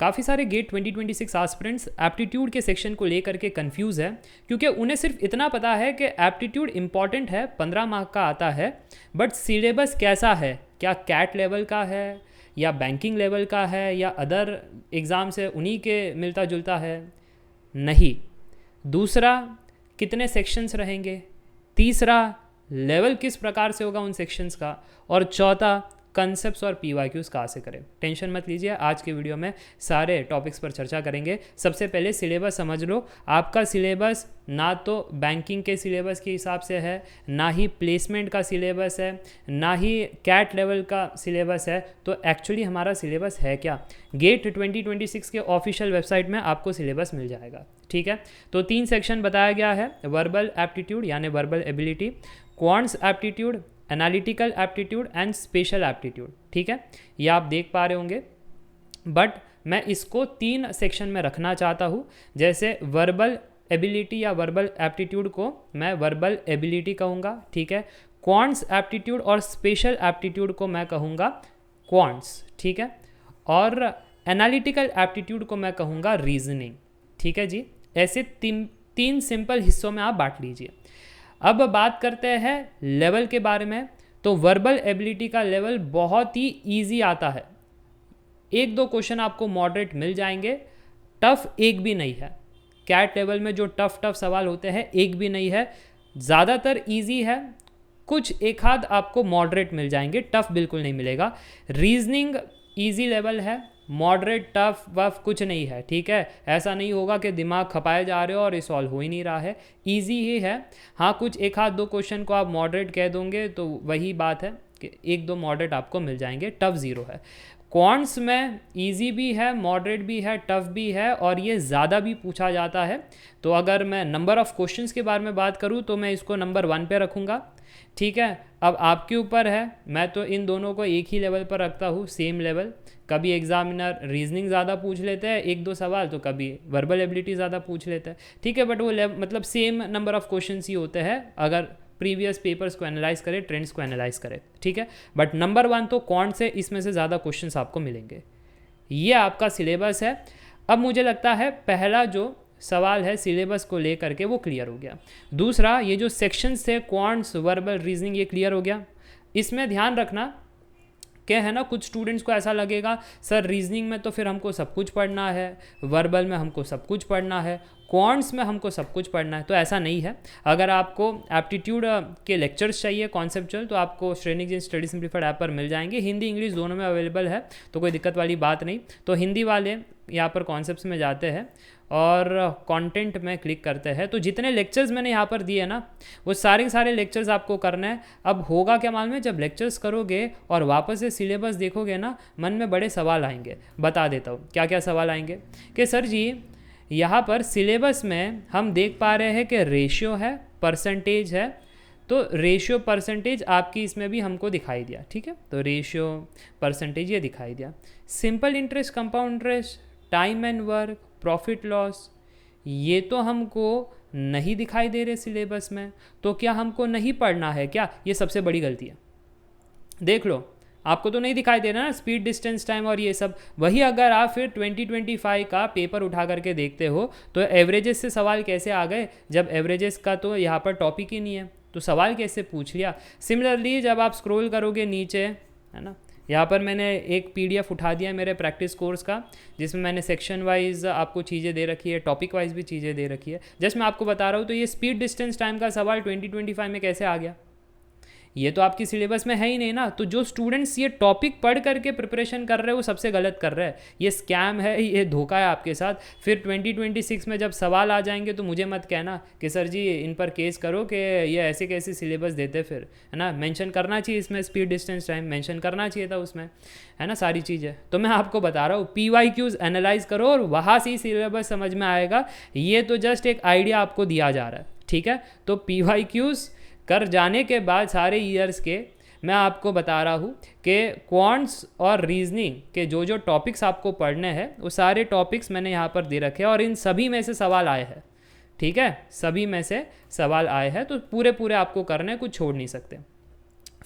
काफ़ी सारे gate 2026 aspirants aptitude के सेक्शन को लेकर के कंफ्यूज है, क्योंकि उन्हें सिर्फ इतना पता है कि एप्टीट्यूड इंपॉर्टेंट है, 15 मार्क का आता है, बट सिलेबस कैसा है, क्या कैट लेवल का है या बैंकिंग लेवल का है या अदर एग्ज़ाम से उन्हीं के मिलता जुलता है, नहीं। दूसरा, कितने सेक्शंस रहेंगे। तीसरा, लेवल किस प्रकार से होगा उन सेक्शंस का। और चौथा, कंसेप्ट्स और पीवाईक्यूज कहाँ से करें। टेंशन मत लीजिए, आज के वीडियो में सारे टॉपिक्स पर चर्चा करेंगे। सबसे पहले सिलेबस समझ लो। आपका सिलेबस ना तो बैंकिंग के सिलेबस के हिसाब से है, ना ही प्लेसमेंट का सिलेबस है, ना ही कैट लेवल का सिलेबस है। तो एक्चुअली हमारा सिलेबस है क्या, गेट 2026 के ऑफिशियल वेबसाइट में आपको सिलेबस मिल जाएगा। ठीक है, तो 3 सेक्शन बताया गया है, वर्बल एप्टीट्यूड यानी verbal ability, quants aptitude, analytical aptitude and special aptitude. ठीक है, ये आप देख पा रहे होंगे, बट मैं इसको 3 सेक्शन में रखना चाहता हूँ। जैसे वर्बल एबिलिटी या वर्बल एप्टीट्यूड को मैं वर्बल एबिलिटी कहूँगा, ठीक है। क्वांट्स एप्टीट्यूड और स्पेशल एप्टीट्यूड को मैं कहूँगा क्वांट्स, ठीक है। और एनालिटिकल एप्टीट्यूड को मैं कहूँगा रीजनिंग, ठीक है जी। ऐसे 3 सिंपल हिस्सों में आप बांट लीजिए। अब बात करते हैं लेवल के बारे में। तो वर्बल एबिलिटी का लेवल बहुत ही इजी आता है, 1-2 क्वेश्चन आपको मॉडरेट मिल जाएंगे, टफ एक भी नहीं है। कैट लेवल में जो टफ सवाल होते हैं एक भी नहीं है, ज़्यादातर इजी है, कुछ एक आध आपको मॉडरेट मिल जाएंगे, टफ बिल्कुल नहीं मिलेगा। रीजनिंग इजी लेवल है, मॉडरेट टफ वफ कुछ नहीं है, ठीक है। ऐसा नहीं होगा कि दिमाग खपाए जा रहे हो और ये सॉल्व हो ही नहीं रहा है, इजी ही है। हाँ, कुछ एक आध 2 क्वेश्चन को आप मॉडरेट कह दोगे तो वही बात है कि 1-2 मॉडरेट आपको मिल जाएंगे, टफ 0 है। क्वांट्स में इजी भी है, मॉडरेट भी है, टफ भी है, और ये ज़्यादा भी पूछा जाता है। तो अगर मैं नंबर ऑफ़ क्वेश्चंस के बारे में बात करूँ तो मैं इसको नंबर 1 पे रखूँगा, ठीक है। अब आपके ऊपर है, मैं तो इन दोनों को एक ही लेवल पर रखता हूँ, सेम लेवल। कभी एग्जामिनर रीजनिंग ज़्यादा पूछ लेते हैं 1-2 सवाल, तो कभी वर्बल एबिलिटी ज़्यादा पूछ लेते हैं, ठीक है। बट वो मतलब सेम नंबर ऑफ़ क्वेश्चंस ही होते हैं अगर प्रीवियस पेपर्स को एनालाइज करें, ट्रेंड्स को एनालाइज करें, ठीक है। बट नंबर 1 तो क्वांट से, इसमें से ज़्यादा क्वेश्चंस आपको मिलेंगे। ये आपका सिलेबस है। अब मुझे लगता है पहला जो सवाल है सिलेबस को लेकर के वो क्लियर हो गया। दूसरा, ये जो सेक्शंस थे क्वांट्स, वर्बल, रीजनिंग, ये क्लियर हो गया। इसमें ध्यान रखना क्या है ना, कुछ स्टूडेंट्स को ऐसा लगेगा सर रीजनिंग में तो फिर हमको सब कुछ पढ़ना है, वर्बल में हमको सब कुछ पढ़ना है, क्वांट्स में हमको सब कुछ पढ़ना है। तो ऐसा नहीं है। अगर आपको एप्टीट्यूड के लेक्चर्स चाहिए कॉन्सेप्चुअल, तो आपको श्रेणिक जी स्टडी सिंप्लीफाइड ऐप पर मिल जाएंगे, हिंदी इंग्लिश दोनों में अवेलेबल है, तो कोई दिक्कत वाली बात नहीं। तो हिंदी वाले यहाँ पर कॉन्सेप्ट्स में जाते हैं और कंटेंट में क्लिक करते हैं, तो जितने लेक्चर्स मैंने यहाँ पर दिए ना, वो सारे के सारे लेक्चर्स आपको करने हैं। अब होगा क्या मालूम है, जब लेक्चर्स करोगे और वापस से सिलेबस देखोगे ना, मन में बड़े सवाल आएंगे। बता देता हूँ क्या क्या सवाल आएंगे कि सर जी यहाँ पर सिलेबस में हम देख पा रहे हैं कि रेशियो है, परसेंटेज है, तो रेशियो परसेंटेज आपकी इसमें भी हमको दिखाई दिया, ठीक है। तो रेशियो परसेंटेज ये दिखाई दिया। Simple interest, compound interest, time and work, profit loss, ये तो हमको नहीं दिखाई दे रहे सिलेबस में। तो क्या हमको नहीं पढ़ना है क्या? ये सबसे बड़ी गलती है। देख लो, आपको तो नहीं दिखाई दे रहा ना स्पीड, डिस्टेंस, टाइम और ये सब। वही अगर आप फिर 2025 का पेपर उठा करके देखते हो तो एवरेजेस से सवाल कैसे आ गए, जब एवरेजेस का तो यहाँ पर टॉपिक ही नहीं है, तो सवाल कैसे पूछ लिया। सिमिलरली जब आप स्क्रॉल करोगे नीचे, है ना, यहाँ पर मैंने एक PDF उठा दिया मेरे प्रैक्टिस कोर्स का, जिसमें मैंने सेक्शन वाइज आपको चीज़ें दे रखी है, टॉपिक वाइज भी चीज़ें दे रखी है। जस्ट मैं आपको बता रहा हूँ, तो ये स्पीड, डिस्टेंस, टाइम का सवाल 2025 में कैसे आ गया, ये तो आपकी सिलेबस में है ही नहीं ना। तो जो स्टूडेंट्स ये टॉपिक पढ़ करके प्रिपरेशन कर रहे हैं वो सबसे गलत कर रहे हैं। ये स्कैम है, ये धोखा है आपके साथ। फिर 2026 में जब सवाल आ जाएंगे तो मुझे मत कहना कि सर जी इन पर केस करो कि ये ऐसे कैसे सिलेबस देते, फिर है ना। मेंशन करना चाहिए इसमें स्पीड, डिस्टेंस, टाइम मेंशन करना चाहिए था उसमें, है ना, सारी चीज़ें। तो मैं आपको बता रहा हूँ PYQs एनालाइज करो और वहाँ से ही सिलेबस समझ में आएगा। ये तो जस्ट एक आइडिया आपको दिया जा रहा है, ठीक है। तो PYQs कर जाने के बाद सारे ईयर्स के मैं आपको बता रहा हूँ कि क्वांट्स और रीजनिंग के जो जो टॉपिक्स आपको पढ़ने हैं वो सारे टॉपिक्स मैंने यहाँ पर दे रखे हैं और इन सभी में से सवाल आए हैं, ठीक है। सभी में से सवाल आए हैं, तो पूरे पूरे आपको करने, कुछ छोड़ नहीं सकते।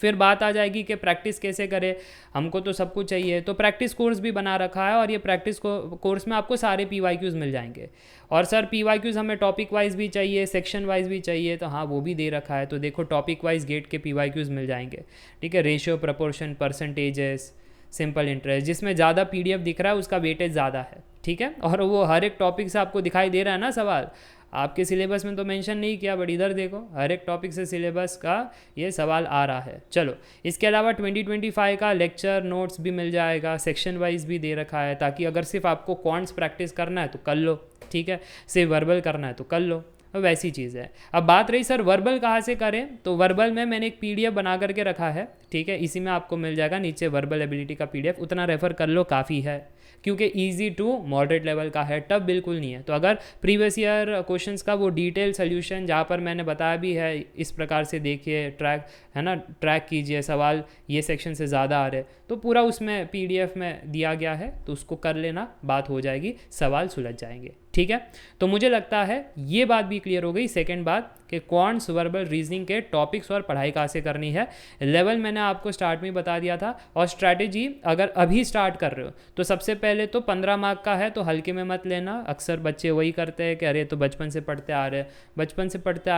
फिर बात आ जाएगी कि प्रैक्टिस कैसे करें, हमको तो सब कुछ चाहिए, तो प्रैक्टिस कोर्स भी बना रखा है और ये प्रैक्टिस कोर्स में आपको सारे PYQs मिल जाएंगे। और सर PYQs हमें टॉपिक वाइज भी चाहिए, सेक्शन वाइज भी चाहिए, तो हाँ वो भी दे रखा है। तो देखो टॉपिक वाइज गेट के PYQs मिल जाएंगे, ठीक है। Ratio, proportion, percentages, simple interest, जिसमें ज़्यादा PDF दिख रहा है उसका वेटेज ज़्यादा है, ठीक है। और वो हर एक टॉपिक से आपको दिखाई दे रहा है ना सवाल, आपके सिलेबस में तो मेंशन नहीं किया, बट इधर देखो हर एक टॉपिक से सिलेबस का ये सवाल आ रहा है। चलो, इसके अलावा 2025 का लेक्चर नोट्स भी मिल जाएगा, सेक्शन वाइज भी दे रखा है, ताकि अगर सिर्फ आपको क्वांट्स प्रैक्टिस करना है तो कर लो, ठीक है, सिर्फ वर्बल करना है तो कर लो, वैसी चीज़ है। अब बात रही सर वर्बल कहाँ से करें, तो वर्बल में मैंने एक PDF बना करके रखा है, ठीक है, इसी में आपको मिल जाएगा नीचे वर्बल एबिलिटी का PDF, उतना रेफर कर लो काफ़ी है, क्योंकि इजी टू मॉडरेट लेवल का है, टफ बिल्कुल नहीं है। तो अगर प्रीवियस ईयर क्वेश्चंस का वो डिटेल सोल्यूशन जहाँ पर मैंने बताया भी है, इस प्रकार से देखिए, ट्रैक है ना, ट्रैक कीजिए, सवाल ये सेक्शन से ज़्यादा आ रहे, तो पूरा उसमें PDF में दिया गया है, तो उसको कर लेना, बात हो जाएगी, सवाल सुलझ जाएंगे, ठीक है। तो मुझे लगता है ये बात भी क्लियर हो गई। सेकंड बात कि क्वांट्स, वर्बल, रीजनिंग के टॉपिक्स और पढ़ाई कहाँ से करनी है, लेवल मैंने आपको स्टार्ट में बता दिया था। और स्ट्रैटेजी अगर अभी स्टार्ट कर रहे हो तो सबसे पहले तो 15 मार्क का है, तो हल्के में मत लेना। अक्सर बच्चे वही करते हैं कि अरे तो बचपन से पढ़ते आ रहे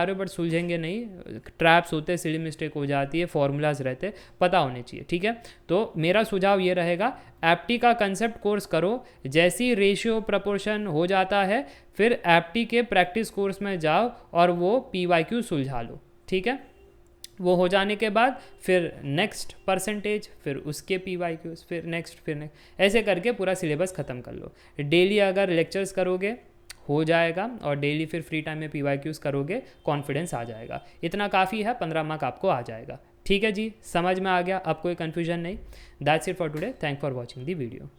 हो, बट सुलझेंगे नहीं, ट्रैप्स होते, सिली मिस्टेक हो जाती है, फॉर्मूलाज रहते, पता होने चाहिए, ठीक है। तो मेरा सुझाव ये रहेगा, एप्टी का कंसेप्ट कोर्स करो, जैसी रेशियो प्रपोर्शन हो जाता है फिर एप्टी के प्रैक्टिस कोर्स में जाओ और वो PYQ सुलझा लो, ठीक है। वो हो जाने के बाद फिर नेक्स्ट परसेंटेज, फिर उसके PYQs, फिर नेक्स्ट, ऐसे करके पूरा सिलेबस ख़त्म कर लो। डेली अगर लेक्चर्स करोगे हो जाएगा, और डेली फिर फ्री टाइम में PYQs करोगे, कॉन्फिडेंस आ जाएगा, इतना काफ़ी है, 15 मार्क आपको आ जाएगा, ठीक है जी। समझ में आ गया, अब कोई कन्फ्यूजन नहीं। That's it for today, thank for watching the video.